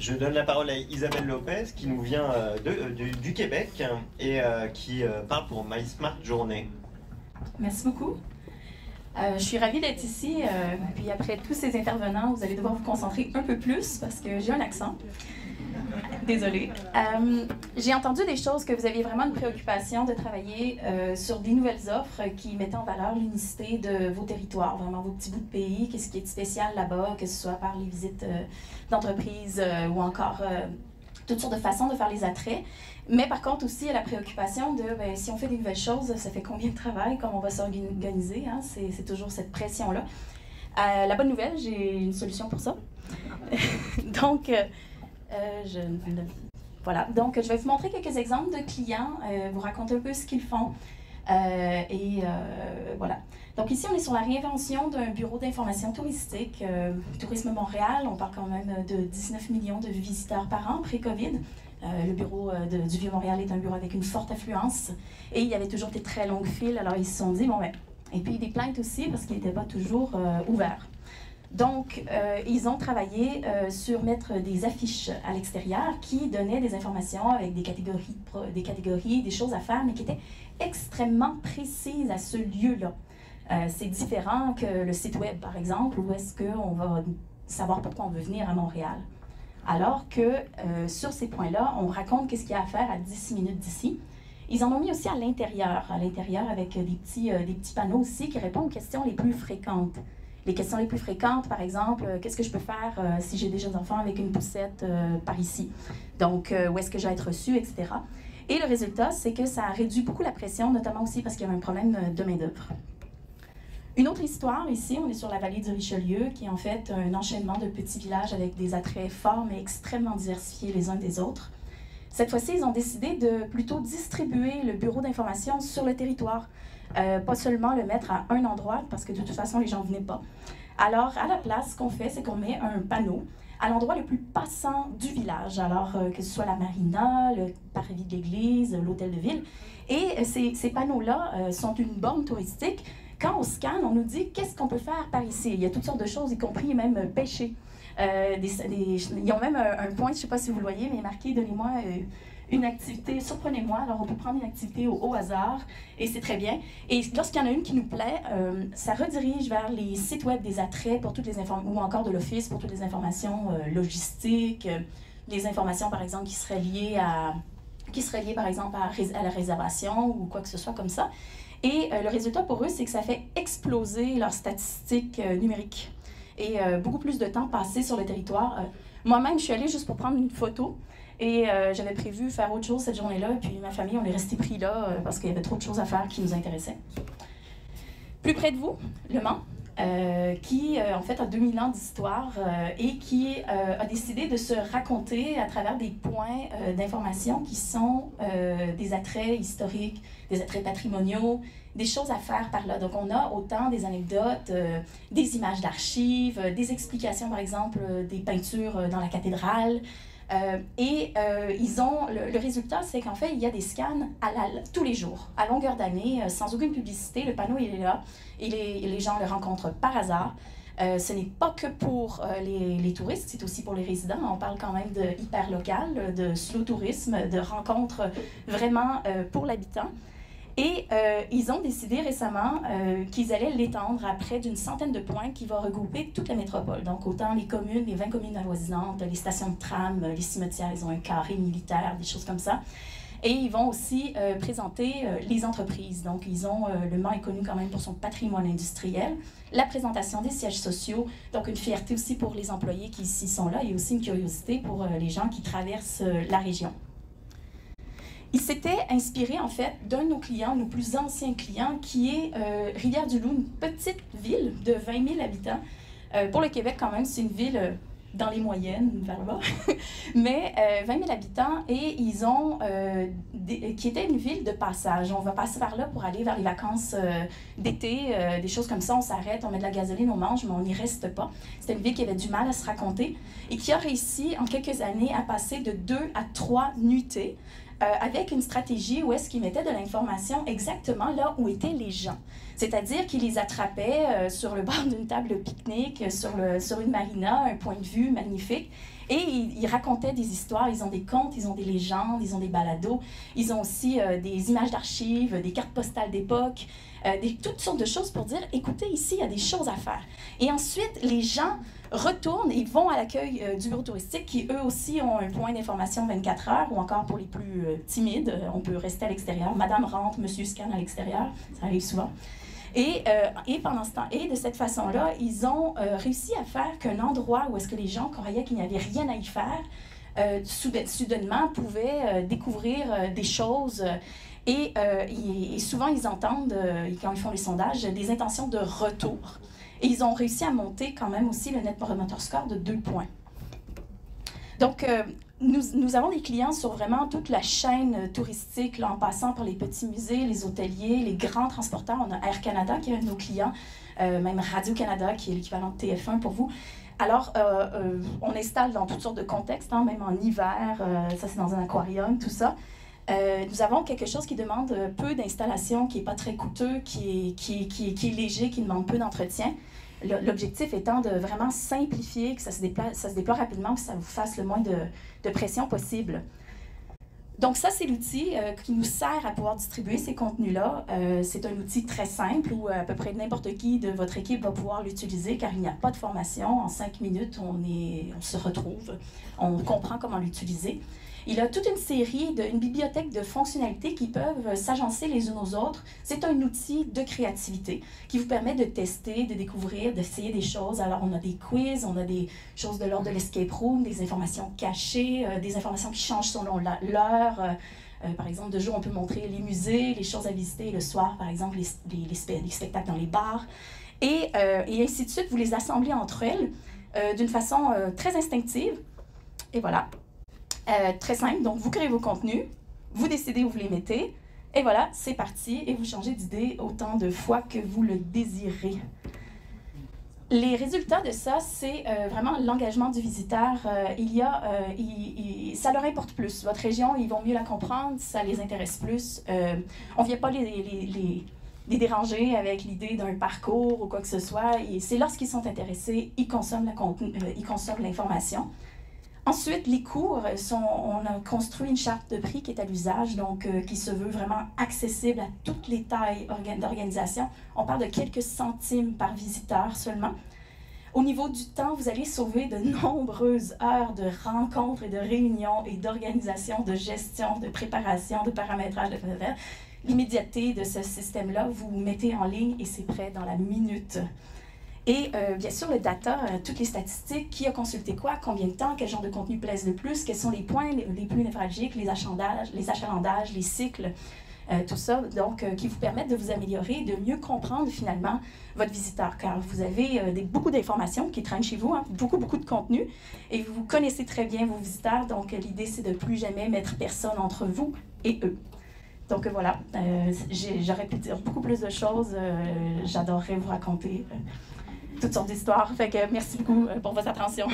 Je donne la parole à Isabelle Lopez qui nous vient du Québec et qui parle pour My Smart Journey. Merci beaucoup. Je suis ravie d'être ici. Puis après tous ces intervenants, vous allez devoir vous concentrer un peu plus parce que j'ai un accent. Désolée. J'ai entendu des choses que vous aviez vraiment une préoccupation de travailler sur des nouvelles offres qui mettaient en valeur l'unicité de vos territoires, vraiment vos petits bouts de pays, qu'est-ce qui est spécial là-bas, que ce soit par les visites d'entreprise ou encore toutes sortes de façons de faire les attraits. Mais par contre aussi, il y a la préoccupation de si on fait des nouvelles choses, ça fait combien de travail, comment on va s'organiser, hein? C'est toujours cette pression-là. La bonne nouvelle, j'ai une solution pour ça. Donc, voilà. Donc, je vais vous montrer quelques exemples de clients, vous raconter un peu ce qu'ils font. Voilà. Donc ici, on est sur la réinvention d'un bureau d'information touristique. Tourisme Montréal, on parle quand même de 19 millions de visiteurs par an pré-COVID. Le bureau du Vieux-Montréal est un bureau avec une forte affluence. Et il y avait toujours des très longues files, alors ils se sont dit, bon ben, et puis des plaintes aussi parce qu'il n'était pas toujours ouvert. Donc, ils ont travaillé sur mettre des affiches à l'extérieur qui donnaient des informations avec des catégories, des choses à faire, mais qui étaient extrêmement précises à ce lieu-là. C'est différent que le site web, par exemple, où est-ce qu'on va savoir pourquoi on veut venir à Montréal. Alors que sur ces points-là, on raconte qu'est-ce qu'il y a à faire à 10 minutes d'ici. Ils en ont mis aussi à l'intérieur avec des petits panneaux aussi qui répondent aux questions les plus fréquentes. Les questions les plus fréquentes, par exemple, qu'est-ce que je peux faire si j'ai des jeunes enfants avec une poussette par ici? Donc, où est-ce que je vais être reçue, etc. Et le résultat, c'est que ça réduit beaucoup la pression, notamment aussi parce qu'il y a un problème de main-d'œuvre. Une autre histoire, ici, on est sur la vallée du Richelieu, qui est en fait un enchaînement de petits villages avec des attraits forts, mais extrêmement diversifiés les uns des autres. Cette fois-ci, ils ont décidé de plutôt distribuer le bureau d'information sur le territoire. Pas seulement le mettre à un endroit, parce que de toute façon, les gens ne venaient pas. Alors, à la place, ce qu'on fait, c'est qu'on met un panneau à l'endroit le plus passant du village. Alors, que ce soit la marina, le parvis de l'église, l'hôtel de ville. Et ces panneaux-là sont une borne touristique. Quand on scanne, on nous dit qu'est-ce qu'on peut faire par ici. Il y a toutes sortes de choses, y compris même pêcher. Ils ont même un point, je ne sais pas si vous le voyez, mais marqué « Donnez-moi une activité, surprenez-moi ». Alors, on peut prendre une activité au hasard, et c'est très bien. Et lorsqu'il y en a une qui nous plaît, ça redirige vers les sites web des attraits pour toutes les informations, ou encore de l'Office pour toutes les informations logistiques, les informations, par exemple, qui seraient liées, par exemple, à la réservation ou quoi que ce soit comme ça. Et le résultat pour eux, c'est que ça fait exploser leurs statistiques numériques. Et beaucoup plus de temps passé sur le territoire. Moi-même, je suis allée juste pour prendre une photo et j'avais prévu faire autre chose cette journée-là. Et puis ma famille, on est resté pris là parce qu'il y avait trop de choses à faire qui nous intéressaient. Plus près de vous, Le Mans, qui en fait a 2000 ans d'histoire et qui a décidé de se raconter à travers des points d'information qui sont des attraits historiques, des attraits patrimoniaux, des choses à faire par là. Donc on a autant des anecdotes, des images d'archives, des explications par exemple des peintures dans la cathédrale. Le résultat, c'est qu'en fait, il y a des scans tous les jours, à longueur d'année, sans aucune publicité. Le panneau, il est là, et les gens le rencontrent par hasard. Ce n'est pas que pour les touristes, c'est aussi pour les résidents. On parle quand même de hyper local, de slow tourisme, de rencontres vraiment pour l'habitant. Et ils ont décidé récemment qu'ils allaient l'étendre à près d'une centaine de points qui va regrouper toute la métropole. Donc autant les communes, les 20 communes avoisinantes, les stations de tram, les cimetières, ils ont un carré militaire, des choses comme ça. Et ils vont aussi présenter les entreprises. Donc Le Mans est connu quand même pour son patrimoine industriel, la présentation des sièges sociaux, donc une fierté aussi pour les employés qui ici sont là et aussi une curiosité pour les gens qui traversent la région. Il s'était inspiré, en fait, d'un de nos clients, nos plus anciens clients, qui est Rivière-du-Loup, une petite ville de 20 000 habitants. Pour le Québec, quand même, c'est une ville dans les moyennes, vers là, mais 20 000 habitants, et ils ont, qui était une ville de passage. On va passer par là pour aller vers les vacances d'été, des choses comme ça, on s'arrête, on met de la gasoline, on mange, mais on n'y reste pas. C'était une ville qui avait du mal à se raconter, et qui a réussi, en quelques années, à passer de 2 à 3 nuitées, avec une stratégie où est-ce qu'ils mettaient de l'information exactement là où étaient les gens. C'est-à-dire qu'ils les attrapaient sur le bord d'une table de pique-nique, sur une marina, un point de vue magnifique. Et ils racontaient des histoires, ils ont des contes, ils ont des légendes, ils ont des balados, ils ont aussi des images d'archives, des cartes postales d'époque, toutes sortes de choses pour dire, écoutez, ici, il y a des choses à faire. Et ensuite, les gens retournent et vont à l'accueil du bureau touristique qui, eux aussi, ont un point d'information 24 heures, ou encore pour les plus timides, on peut rester à l'extérieur. Madame rentre, monsieur scanne à l'extérieur, ça arrive souvent. Et pendant ce temps, et de cette façon-là, ils ont réussi à faire qu'un endroit où est-ce que les gens croyaient qu'il n'y avait rien à y faire, soudainement pouvaient découvrir des choses. Et souvent, ils entendent, quand ils font les sondages, des intentions de retour. Et ils ont réussi à monter quand même aussi le Net Promoter Score de 2 points. Donc, nous avons des clients sur vraiment toute la chaîne touristique, là, en passant par les petits musées, les hôteliers, les grands transporteurs. On a Air Canada qui est un de nos clients, même Radio-Canada qui est l'équivalent de TF1 pour vous. Alors, on installe dans toutes sortes de contextes, hein, même en hiver, ça c'est dans un aquarium, tout ça. Nous avons quelque chose qui demande peu d'installation, qui n'est pas très coûteux, qui est léger, qui demande peu d'entretien. L'objectif étant de vraiment simplifier, que ça se déploie rapidement, que ça vous fasse le moins de pression possible. Donc ça, c'est l'outil qui nous sert à pouvoir distribuer ces contenus-là. C'est un outil très simple où à peu près n'importe qui de votre équipe va pouvoir l'utiliser car il n'y a pas de formation. En 5 minutes, on se retrouve, on comprend comment l'utiliser. Il a toute une série, une bibliothèque de fonctionnalités qui peuvent s'agencer les unes aux autres. C'est un outil de créativité qui vous permet de tester, de découvrir, d'essayer des choses. Alors, on a des quiz, on a des choses de l'ordre de l'escape room, des informations cachées, des informations qui changent selon l'heure. Par exemple, de jour, on peut montrer les musées, les choses à visiter. Le soir, par exemple, les spectacles dans les bars. Et ainsi de suite, vous les assemblez entre elles d'une façon très instinctive. Et voilà. Très simple, donc vous créez vos contenus, vous décidez où vous les mettez, et voilà, c'est parti, et vous changez d'idée autant de fois que vous le désirez. Les résultats de ça, c'est vraiment l'engagement du visiteur. Ça leur importe plus. Votre région, ils vont mieux la comprendre, ça les intéresse plus. On ne vient pas les déranger avec l'idée d'un parcours ou quoi que ce soit. C'est lorsqu'ils sont intéressés, ils consomment l'information. Ensuite, les cours, on a construit une charte de prix qui est à l'usage, donc qui se veut vraiment accessible à toutes les tailles d'organisation. On parle de quelques centimes par visiteur seulement. Au niveau du temps, vous allez sauver de nombreuses heures de rencontres et de réunions et d'organisation, de gestion, de préparation, de paramétrage, l'immédiateté de ce système-là, vous mettez en ligne et c'est prêt dans la minute. Et bien sûr, le data, toutes les statistiques, qui a consulté quoi, combien de temps, quel genre de contenu plaise le plus, quels sont les points les plus névralgiques, les achalandages, les cycles, tout ça, donc qui vous permettent de vous améliorer, de mieux comprendre finalement votre visiteur, car vous avez beaucoup d'informations qui traînent chez vous, hein, beaucoup de contenu, et vous connaissez très bien vos visiteurs, donc l'idée c'est de plus jamais mettre personne entre vous et eux. Donc voilà, j'aurais pu dire beaucoup plus de choses, j'adorerais vous raconter toutes sortes d'histoires. Fait que merci beaucoup pour votre attention.